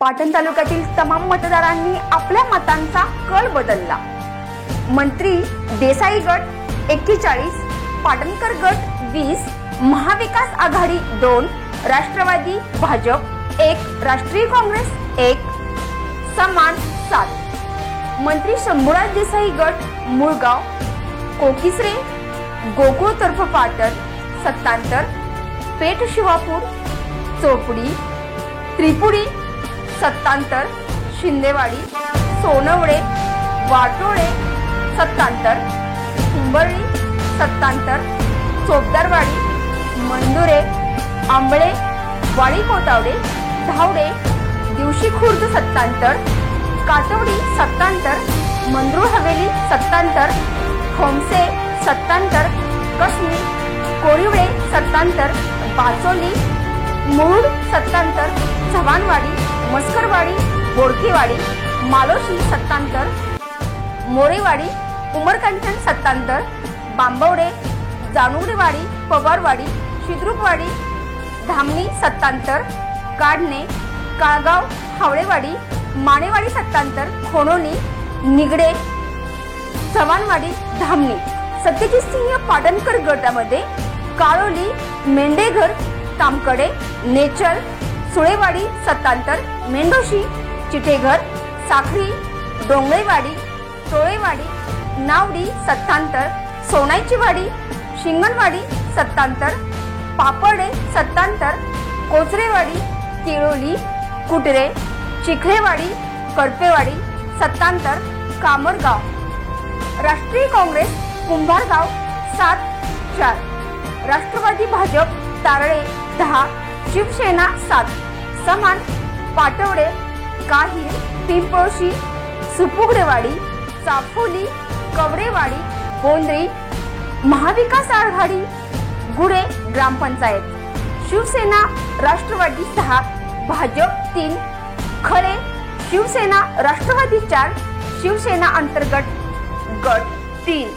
पाटण तालुक्यातील तमाम मतदारांनी आपल्या मतांचा कल बदलला। मंत्री देसाई गट 41, पाटणकर गट 20, महाविकास आघाडी 2, राष्ट्रवादी भाजप 1, राष्ट्रीय काँग्रेस 1, समान 7। मंत्री शंभूराज देसाई गट मुळगाव, कोकिसरे, गोकुळ तर्फ पाटण 77, पेठ शिवापूर, चोपडी, त्रिपुरी 77, शिंदेवाडी, सोनवडे, वाटोळे 77, कुंभर्णी 77, चोपदारवाडी, मंदुरे, आंबळे, वाडी कोतावडे, धावडे, दिवशी खुर्द 77, कातवडी 77, मंदरूळ हवेली 77, खोमसे 77, कसमी, कोळिवळे 77, बाचोली, मुरुड 77, चव्हाणवाडी, मस्करवाडी, बोडकेवाडी, मालोशी 77, मोरेवाडी, उमरकांचन 77, बांबवडे, जानुगडेवाडी, पवारवाडी, शिद्रुपवाडी, धामणी 77, काढणे, काळगाव, हावळेवाडी, मानेवाडी 77, खोनोनी, निगडे, चव्हाणवाडी, धामणी। सत्यजितसिंह पाटणकर गटामध्ये काळोली, मेंढेघर, तामकडे, नेचर, सुळेवाडी 77, मेंढोशी, चिठेघर, साखरी, डोंगळेवाडी, टोळेवाडी, नावडी 77, सोनाईचीवाडी, शिंगणवाडी 77, पापडे 77, कोचरेवाडी, केळोली, कुटरे, चिखलेवाडी, करपेवाडी 77, कामरगाव। राष्ट्रीय काँग्रेस कुंभारगाव 7-4, राष्ट्रवादी भाजप तारळे 10, शिवसेना 7, समान पाटवडे, काहीर, पिंपळशी, सुपुगडेवाडी, चाफोली, कवरेवाडी, बोंद्री, महाविकास आघाडी गुडे ग्रामपंचायत, शिवसेना राष्ट्रवादी 6, भाजप 3, खळे, शिवसेना राष्ट्रवादी 4, शिवसेना अंतर्गत गट 3।